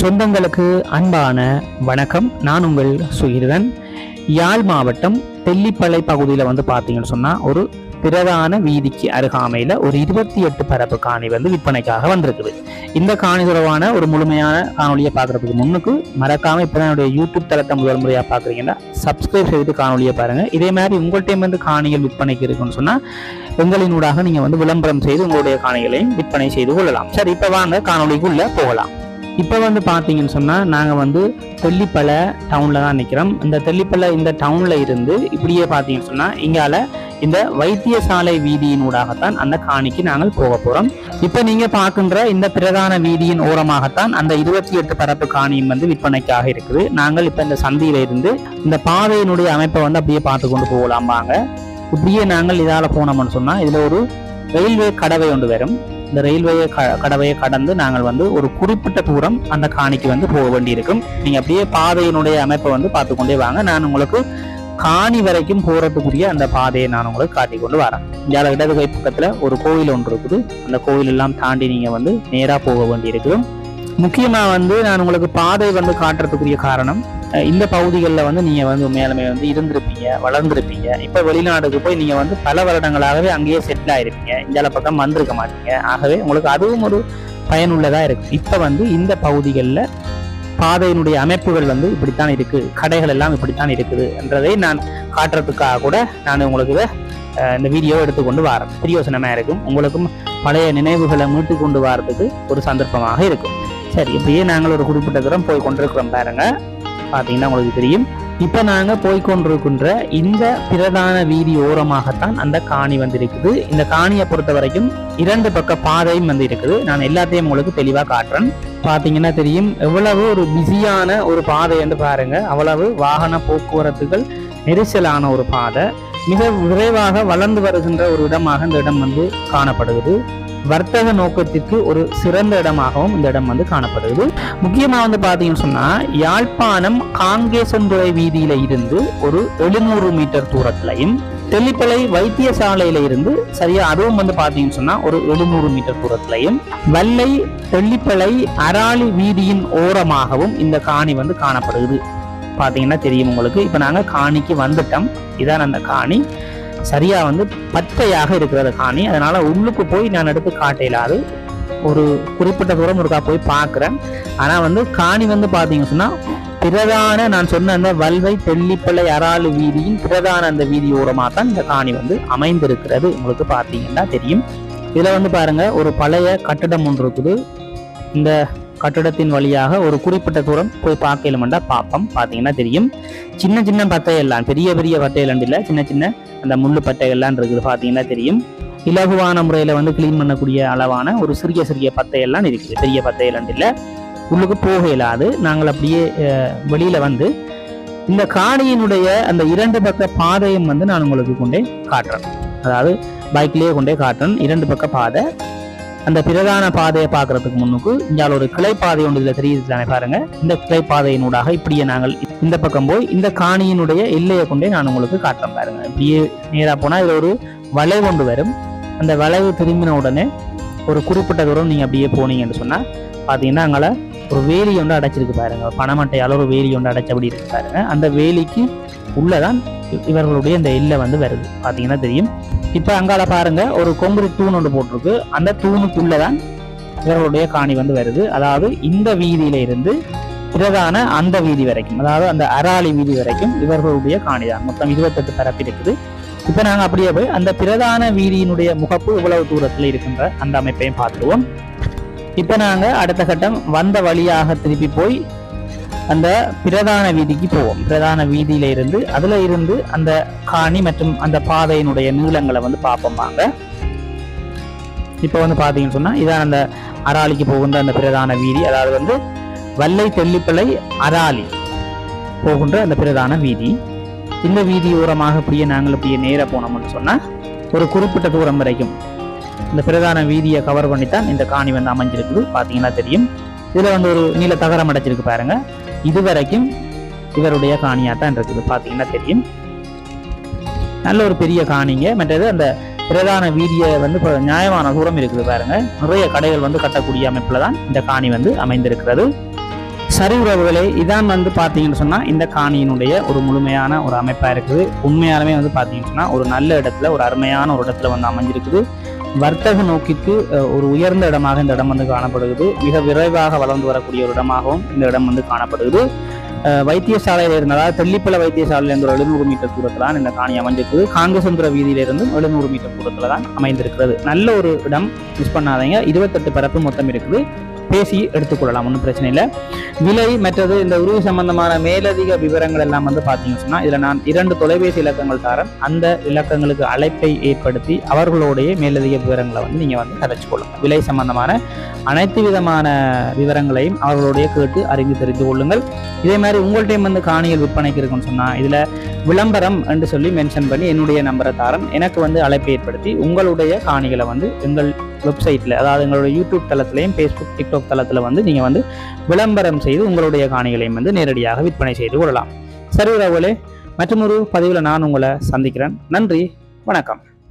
சொந்தங்களுக்கு அன்பான வணக்கம். நான் உங்கள் சுகிர்தன். யாழ் மாவட்டம் தெல்லிப்பளை பகுதியில் பார்த்தீங்கன்னு சொன்னால் ஒரு பிரதான வீதிக்கு அருகாமையில் ஒரு 28 பரப்பு காணி விற்பனைக்காக வந்திருக்குது. இந்த காணி தொடர்பான ஒரு முழுமையான காணொலியை பார்க்குறதுக்கு முன்னுக்கு மறக்காமல் இப்போ என்னுடைய யூடியூப் தளத்தை முதல் முறையாக பார்க்குறீங்கன்னா சப்ஸ்கிரைப் செய்து காணொலியை பாருங்கள். இதே மாதிரி உங்கள்கிட்ட காணிகள் விற்பனைக்கு இருக்குன்னு சொன்னால் எங்களினூடாக நீங்கள் விளம்பரம் செய்து உங்களுடைய காணிகளையும் விற்பனை செய்து கொள்ளலாம். சரி, இப்போ வாங்க காணொலிக்குள்ளே போகலாம். இப்போ பார்த்தீங்கன்னு சொன்னால் நாங்கள் தெல்லிப்பளை டவுனில் தான் நிற்கிறோம். இந்த தெல்லிப்பளை இந்த டவுனில் இருந்து இப்படியே பார்த்தீங்கன்னு சொன்னால் இங்கால இந்த வைத்தியசாலை வீதியினூடாகத்தான் அந்த காணிக்கு நாங்கள் போக போகிறோம். இப்போ நீங்கள் பார்க்கின்ற இந்த பிரதான வீதியின் ஓரமாகத்தான் அந்த 28 பரப்பு காணியும் விற்பனைக்காக இருக்குது. நாங்கள் இப்போ இந்த சந்தியில இருந்து இந்த பாதையினுடைய அமைப்பை அப்படியே பார்த்து கொண்டு போகலாம் வாங்க. இப்படியே நாங்கள் இதால் போனோம்னு சொன்னால் இதில் ஒரு ரயில்வே கடவை ஒன்று வரும். இந்த ரயில்வே கடவையை கடந்து நாங்கள் ஒரு குறிப்பிட்ட தூரம் அந்த காணிக்கு போக வேண்டியிருக்கும். நீங்கள் அப்படியே பாதையினுடைய அமைப்பை பார்த்து கொண்டே வாங்க. நான் உங்களுக்கு காணி வரைக்கும் போகிறதுக்குரிய அந்த பாதையை நான் உங்களுக்கு காட்டி கொண்டு வரேன். இந்தியாவில் இடது கை பக்கத்தில் ஒரு கோயில் ஒன்று இருக்குது. அந்த கோயில் எல்லாம் தாண்டி நீங்கள் நேராக போக வேண்டியிருக்குது. முக்கியமாக நான் உங்களுக்கு பாதை காட்டுறதுக்குரிய காரணம், இந்த பகுதிகளில் நீங்கள் மேலுமே இருந்திருப்பீங்க, வளர்ந்துருப்பீங்க. இப்போ வெளிநாடுக்கு போய் நீங்கள் பல வருடங்களாகவே அங்கேயே செட்டில் ஆகிருப்பீங்க. இந்த பக்கம் வந்திருக்க மாட்டீங்க. ஆகவே உங்களுக்கு அதுவும் ஒரு பயனுள்ளதாக இருக்குது. இப்போ இந்த பகுதிகளில் பாதையினுடைய அமைப்புகள் இப்படித்தான் இருக்குது, கடைகள் எல்லாம் இப்படித்தான் இருக்குது என்றதை நான் காட்டுறதுக்காக கூட நான் உங்களுக்கு இந்த வீடியோ எடுத்துக்கொண்டு வரேன். பிரயோசனமாக இருக்கும். உங்களுக்கும் பழைய நினைவுகளை மீட்டு கொண்டு வரதுக்கு ஒரு சந்தர்ப்பமாக இருக்கும். சரி, இப்படியே நாங்கள் ஒரு குறிப்பிட்ட தூரம் போய் கொண்டிருக்கிறோம் பாருங்க. பார்த்தீங்கன்னா உங்களுக்கு தெரியும். இப்போ நாங்கள் போய்கொண்டிருக்கின்ற இந்த பிரதான வீதி ஓரமாகத்தான் அந்த காணி இருக்குது. இந்த காணியை பொறுத்த வரைக்கும் 2 பக்க பாதையும் இருக்குது. நான் எல்லாத்தையும் உங்களுக்கு தெளிவாக காட்டுறேன். பார்த்தீங்கன்னா தெரியும் எவ்வளவு ஒரு பிஸியான ஒரு பாதை என்று பாருங்க. அவ்வளவு வாகன போக்குவரத்துகள் நெரிசலான ஒரு பாதை. மிக விரைவாக வளர்ந்து வருகின்ற ஒரு இடமாக இந்த இடம் காணப்படுகிறது. வர்த்தக நோக்கத்திற்கு ஒரு சிறந்த இடமாகவும் இந்த இடம் காணப்படுது. முக்கியமா பார்த்தீங்கன்னு சொன்னா யாழ்ப்பாணம் காங்கேசன்துறை வீதியில இருந்து ஒரு 700 மீட்டர் தூரத்திலையும், தெல்லிப்பளை வைத்தியசாலையில இருந்து சரியா அதுவும் பார்த்தீங்கன்னு சொன்னா ஒரு 700 மீட்டர் தூரத்திலையும், வல்லை தெல்லிப்பளை அராளி வீதியின் ஓரமாகவும் இந்த காணி காணப்படுது. பாத்தீங்கன்னா தெரியும் உங்களுக்கு. இப்ப நாங்க காணிக்கு வந்துட்டோம். இதான் அந்த காணி. சரியா பச்சையாக இருக்கிற காணி. அதனால உள்ளுக்கு போய் நான் எடுத்து காட்டையிலாது ஒரு குறிப்பிட்ட தூரம் இருக்கா போய் பார்க்குறேன். ஆனா காணி பார்த்தீங்கன்னு சொன்னா பிரதான நான் சொன்ன அந்த வல்வை தெல்லிப்பளை அராளு வீதியின் பிரதான அந்த வீதி ஓரமாக தான் இந்த காணி அமைந்திருக்கிறது. உங்களுக்கு பார்த்தீங்கன்னா தெரியும். இதுல பாருங்க ஒரு பழைய கட்டிடம் ஒன்று இருக்குது. இந்த கட்டிடத்தின் வழியாக ஒரு குறிப்பிட்ட தூரம் போய் பார்க்கலுமெண்டா பார்ப்போம். பார்த்தீங்கன்னா தெரியும். சின்ன சின்ன பட்டையெல்லாம், பெரிய பெரிய பட்டையெல்லாம் இல்லை, சின்ன சின்ன அந்த முள்ளு பட்டைகள்லாம் இருக்குது. பார்த்தீங்கன்னா தெரியும். இலகுவான முறையில் கிளீன் பண்ணக்கூடிய அளவான ஒரு சிறிய சிறிய பட்டையெல்லாம் இருக்குது. பெரிய பட்டையெல்லாம் இல்லை. உள்ளுக்கு போக இயலாது. நாங்கள் அப்படியே வெளியில இந்த காணியினுடைய அந்த 2 பக்க பாதையும் நான் உங்களுக்கு கொண்டே காட்டுறேன். அதாவது பைக்லேயே கொண்டே காட்டுறேன். 2 பக்க பாதை. அந்த பிரதான பாதையை பார்க்கறதுக்கு முன்னுக்கு இங்கே ஒரு கிளைப்பாதை ஒன்று இதில் தெரியுது தானே பாருங்க. இந்த கிளைப்பாதையினூடாக இப்படியே நாங்கள் இந்த பக்கம் போய் இந்த காணியினுடைய எல்லையை கொண்டே நான் உங்களுக்கு காட்டுறேன் பாருங்க. இப்படியே நேராக போனால் இதில் ஒரு வளைவு ஒன்று வரும். அந்த வளைவு திரும்பின உடனே ஒரு குறிப்பிட்ட தூரம் நீங்கள் அப்படியே போனீங்கன்னு சொன்னால் பார்த்தீங்கன்னா அங்கே ஒரு வேலி ஒன்று அடைச்சிருக்கு பாருங்க. பணமட்டையால் ஒரு வேலி ஒன்று அடைச்சபடி இருக்கு பாருங்க. அந்த வேலிக்கு உள்ளதான் இவர்களுடைய இந்த எல்லை வருது. பார்த்தீங்கன்னா தெரியும். இப்போ அங்கால பாருங்க ஒரு கொங்கிரீட் தூண் ஒன்று போட்டிருக்கு. அந்த தூணுக்குள்ளதான் இவர்களுடைய காணி வருது. அதாவது இந்த வீதியில இருந்து பிரதான அந்த வீதி வரைக்கும், அதாவது அந்த அராளி வீதி வரைக்கும் இவர்களுடைய காணி தான். மொத்தம் 28 பரப்பு இருக்குது. இப்போ நாங்கள் அப்படியே போய் அந்த பிரதான வீதியினுடைய முகப்பு இவ்வளவு தூரத்தில் இருக்கின்ற அந்த அமைப்பையும் பார்த்துருவோம். இப்போ நாங்கள் அடுத்த கட்டம் வந்த வழியாக திருப்பி போய் அந்த பிரதான வீதிக்கு போவோம். பிரதான வீதியில இருந்து அதுல இருந்து அந்த காணி மற்றும் அந்த பாதையினுடைய நீளங்களை பார்ப்போம் வாங்க. இப்போ பாத்தீங்கன்னு சொன்னா இதான் அந்த அராலிக்கு போகின்ற அந்த பிரதான வீதி. அதாவது வல்லை தெல்லிப்பளை அராலி போகின்ற அந்த பிரதான வீதி. இந்த வீதி ஓரமாக இப்படியே நாங்கள் இப்படியே நேர போனோம்னு சொன்னா ஒரு குறிப்பிட்ட தூரம் வரைக்கும் இந்த பிரதான வீதியை கவர் பண்ணித்தான் இந்த காணி அமைஞ்சிருக்குது. பாத்தீங்கன்னா தெரியும். இதுல ஒரு நீல தகரம் அடைச்சிருக்கு பாருங்க. இதுவரைக்கும் இவருடைய காணியாத்தான் இருக்குது. பார்த்தீங்கன்னா தெரியும். நல்ல ஒரு பெரிய காணிங்க. மற்றது அந்த பிரதான வீதியை இப்போ நியாயமான தூரம் இருக்குது பாருங்க. நிறைய கடைகள் கட்டக்கூடிய அமைப்புல தான் இந்த காணி அமைந்திருக்கிறது. சரி உறவுகளே, இதான் வந்து பார்த்தீங்கன்னு சொன்னால் இந்த காணியினுடைய ஒரு முழுமையான ஒரு அமைப்பாக இருக்குது. உண்மையாலுமே வந்து பார்த்தீங்கன்னு சொன்னால் ஒரு நல்ல இடத்துல, ஒரு அருமையான ஒரு இடத்துல வந்து அமைஞ்சிருக்குது. வர்த்தக நோக்கிற்கு ஒரு உயர்ந்த இடமாக இந்த இடம் வந்து காணப்படுகிறது. மிக விரைவாக வளர்ந்து வரக்கூடிய ஒரு இடமாகவும் இந்த இடம் வந்து காணப்படுகிறது. வைத்தியசாலையில் இருந்து, அதாவது தெல்லிப்பளை வைத்தியசாலையிலிருந்து ஒரு 700 மீட்டர் தூரத்தில் தான் இந்த காணி அமைஞ்சிருக்குது. காங்கேசந்துர வீதியிலிருந்து 700 மீட்டர் தூரத்தில் தான் அமைந்திருக்கிறது. நல்ல ஒரு இடம், மிஸ் பண்ணாதீங்க. 28 பரப்பு மொத்தம் இருக்குது. பேசி எடுத்துக்கொள்ளலாம், ஒன்றும் பிரச்சனை இல்லை. விலை மற்றது இந்த உருவு சம்பந்தமான மேலதிக விவரங்கள் எல்லாம் வந்து பார்த்தீங்கன்னு சொன்னால் இதில் நான் 2 தொலைபேசி இலக்கங்கள் தரேன். அந்த இலக்கங்களுக்கு அழைப்பை ஏற்படுத்தி அவர்களுடைய மேலதிக விவரங்களை வந்து நீங்கள் வந்து கதைச்சு கொள்ளுங்கள். விலை சம்பந்தமான அனைத்து விதமான விவரங்களையும் அவர்களுடைய கேட்டு அறிந்து தெரிந்து கொள்ளுங்கள். இதே மாதிரி உங்கள்கிட்டையும் வந்து காணிகள் விற்பனைக்கு இருக்குன்னு சொன்னால் இதில் விளம்பரம் என்று சொல்லி மென்ஷன் பண்ணி என்னுடைய நம்பரை தாரன் எனக்கு வந்து அழைப்பை ஏற்படுத்தி உங்களுடைய காணிகளை வந்து எங்கள் வெப்சைட்டில், அதாவது எங்களுடைய யூடியூப் தளத்திலையும் ஃபேஸ்புக் டிக்டாக் தளத்தில் வந்து நீங்கள் வந்து விளம்பரம் செய்து உங்களுடைய காணிகளையும் வந்து நேரடியாக விற்பனை செய்து கொள்ளலாம். சரி உறவுகளே, மற்றொரு பதிவில் நான் உங்களை சந்திக்கிறேன். நன்றி, வணக்கம்.